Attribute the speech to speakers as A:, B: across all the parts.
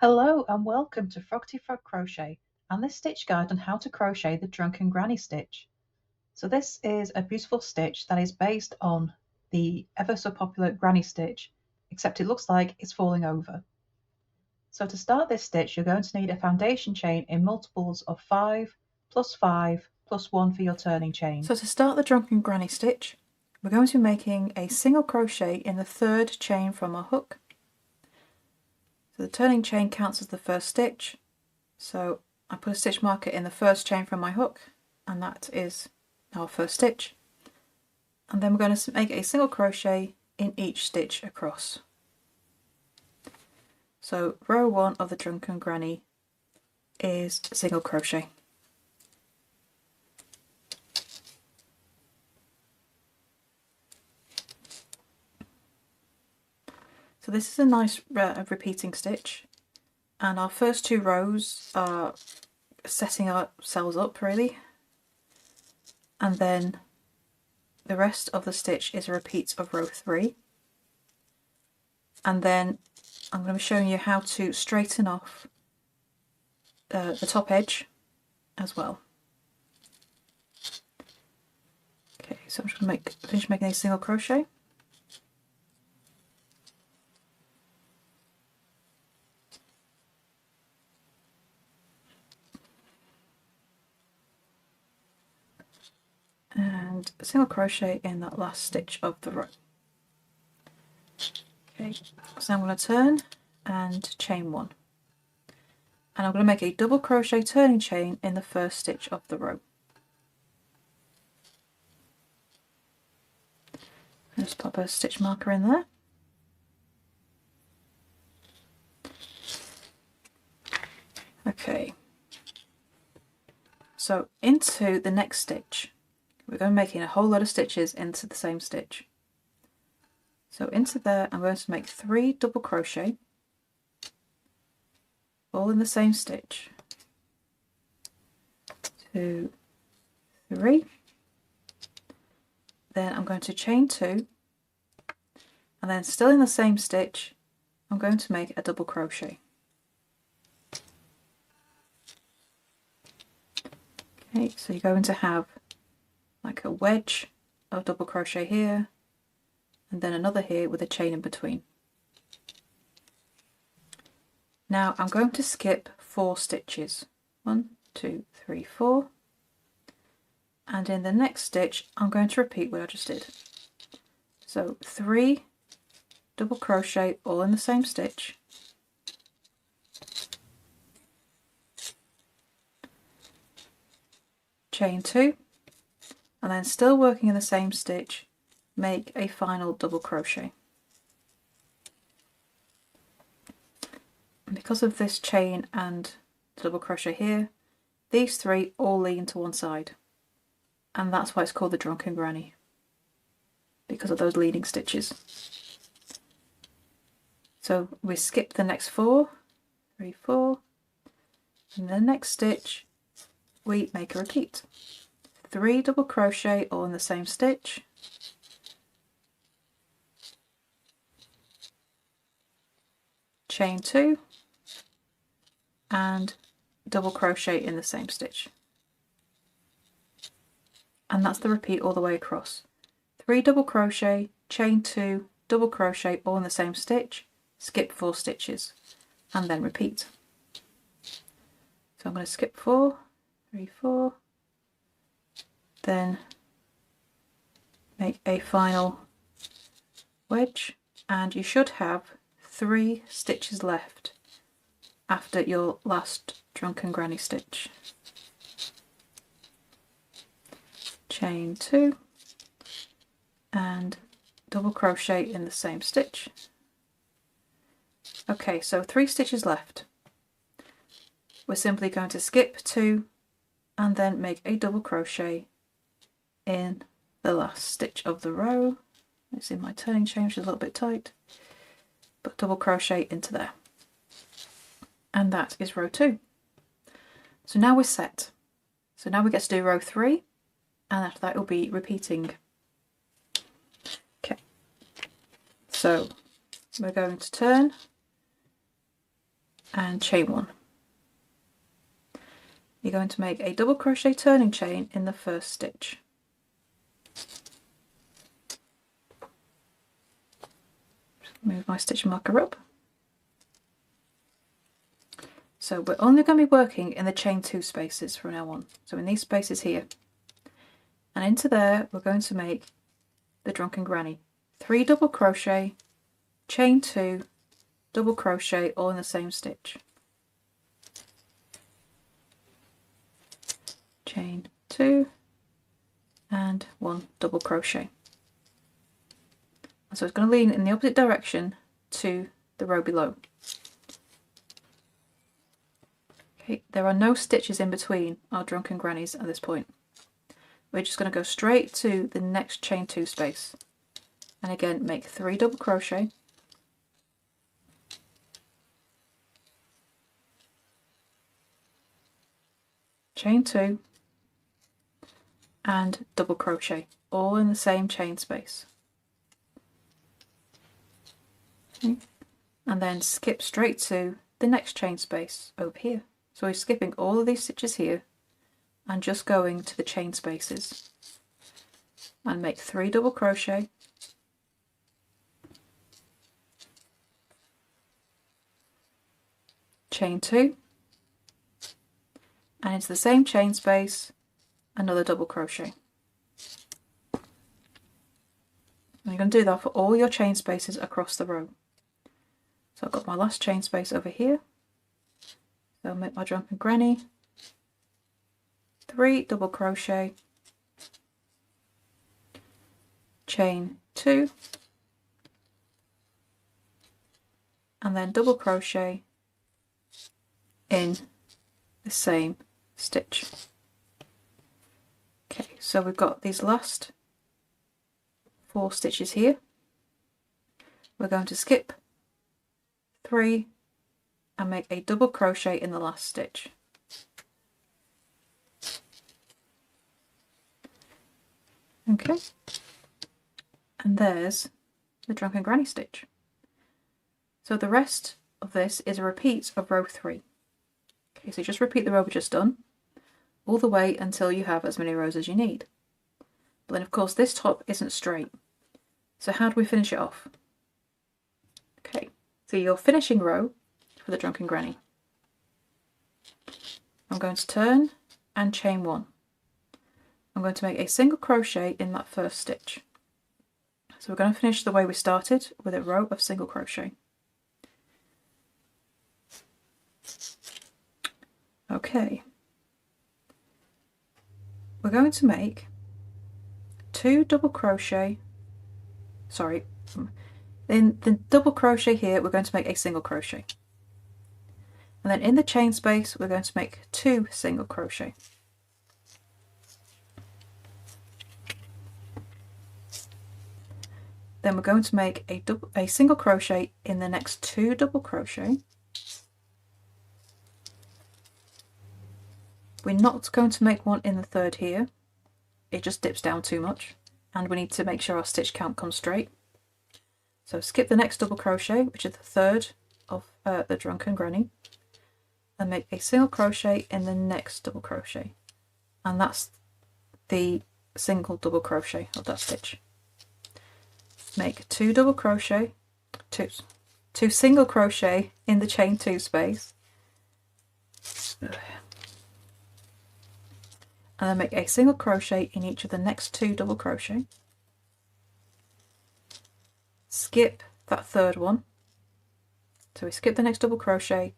A: Hello and welcome to Frogty Frog Crochet and this stitch guide on how to crochet the Drunken Granny stitch. So this is a beautiful stitch that is based on the ever so popular granny stitch, except it looks like it's falling over. So to start this stitch you're going to need a foundation chain in multiples of 5 plus 5 plus 1 for your turning chain.
B: So to start the Drunken Granny stitch, we're going to be making a single crochet in the third chain from our hook. So the turning chain counts as the first stitch, so I put a stitch marker in the first chain from my hook, and that is our first stitch. And then we're going to make a single crochet in each stitch across. So row 1 of the Drunken Granny is a single crochet. So this is a nice repeating stitch, and our first 2 rows are setting ourselves up really, and then the rest of the stitch is a repeat of row 3, and then I'm going to be showing you how to straighten off the top edge as well. Okay, so I'm just going to finish making a single crochet. And a single crochet in that last stitch of the row. Okay, so I'm going to turn and chain 1, and I'm going to make a double crochet turning chain in the first stitch of the row. Just pop a stitch marker in there. Okay, so into the next stitch we're going to be making a whole lot of stitches into the same stitch. So into there I'm going to make 3 double crochet all in the same stitch. 2, 3, then I'm going to chain 2, and then still in the same stitch I'm going to make a double crochet. Okay, so you're going to have like a wedge of double crochet here, and then another here with a chain in between. Now I'm going to skip 4 stitches. 1, 2, 3, 4, and in the next stitch I'm going to repeat what I just did. So 3 double crochet all in the same stitch, chain 2, and then still working in the same stitch, make a final double crochet. And because of this chain and the double crochet here, these 3 all lean to one side, and that's why it's called the Drunken Granny, because of those leading stitches. So we skip the next 4, 3, 4, and in the next stitch we make a repeat. 3 double crochet all in the same stitch, chain 2, and double crochet in the same stitch. And that's the repeat all the way across. 3 double crochet, chain 2, double crochet all in the same stitch, skip 4 stitches, and then repeat. So I'm going to skip 4, 3, 4, then make a final wedge, and you should have 3 stitches left after your last Drunken Granny stitch. Chain 2 and double crochet in the same stitch. Okay, so 3 stitches left. We're simply going to skip 2 and then make a double crochet in the last stitch of the row. It's in my turning chain, which is a little bit tight, but double crochet into there. And that is row 2. So now we're set. So now we get to do row 3, and after that will be repeating. Okay, so we're going to turn and chain 1. You're going to make a double crochet turning chain in the first stitch. Move my stitch marker up. So we're only going to be working in the chain 2 spaces from now on. So in these spaces here. And into there we're going to make the Drunken Granny. 3 double crochet, chain 2, double crochet, all in the same stitch. Chain 2 and 1 double crochet. And so it's going to lean in the opposite direction to the row below. Okay, there are no stitches in between our Drunken Grannies at this point. We're just going to go straight to the next chain 2 space. And again, make 3 double crochet, chain 2 and double crochet, all in the same chain space. Okay. And then skip straight to the next chain space over here. So we're skipping all of these stitches here and just going to the chain spaces and make 3 double crochet, chain 2, and into the same chain space another double crochet. And you're going to do that for all your chain spaces across the row. So I've got my last chain space over here, so I'll make my Drunken Granny, 3 double crochet, chain 2, and then double crochet in the same stitch. Okay, so we've got these last 4 stitches here. We're going to skip 3 and make a double crochet in the last stitch. Okay, and there's the Drunken Granny stitch. So the rest of this is a repeat of row 3. Okay, so just repeat the row we just done all the way until you have as many rows as you need. But then of course this top isn't straight. So how do we finish it off? Okay, so your finishing row for the Drunken Granny. I'm going to turn and chain 1. I'm going to make a single crochet in that first stitch. So we're going to finish the way we started with a row of single crochet. Okay, we're going to make 2 double crochet, in the double crochet here we're going to make a single crochet, and then in the chain space we're going to make 2 single crochet. Then we're going to make a single crochet in the next 2 double crochet. We're not going to make one in the third here, it just dips down too much, and we need to make sure our stitch count comes straight. So skip the next double crochet, which is the third of the Drunken Granny, and make a single crochet in the next double crochet, and that's the single double crochet of that stitch. Make 2 double crochet, two single crochet in the chain 2 space, and then make a single crochet in each of the next 2 double crochet. Skip that third one, so we skip the next double crochet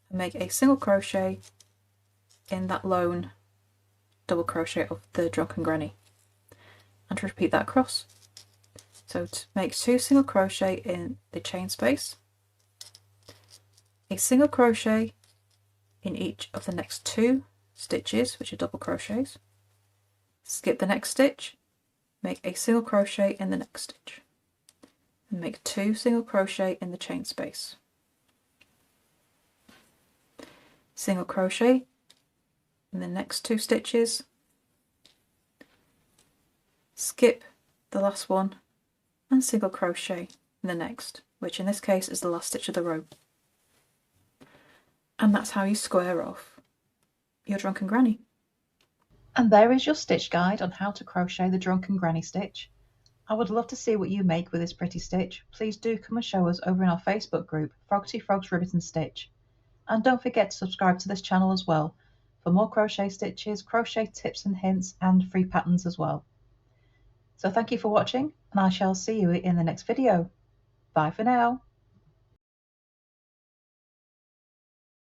B: and make a single crochet in that lone double crochet of the Drunken Granny, and repeat that across. So to make 2 single crochet in the chain space, a single crochet in each of the next 2 stitches, which are double crochets, skip the next stitch, make a single crochet in the next stitch, and make 2 single crochet in the chain space, single crochet in the next 2 stitches, skip the last one, and single crochet in the next, which in this case is the last stitch of the row. And that's how you square off your Drunken Granny.
A: And there is your stitch guide on how to crochet the Drunken Granny stitch. I would love to see what you make with this pretty stitch. Please do come and show us over in our Facebook group, Frogty Frogs Ribbit and Stitch. And don't forget to subscribe to this channel as well for more crochet stitches, crochet tips and hints, and free patterns as well. So thank you for watching, and I shall see you in the next video. Bye for now.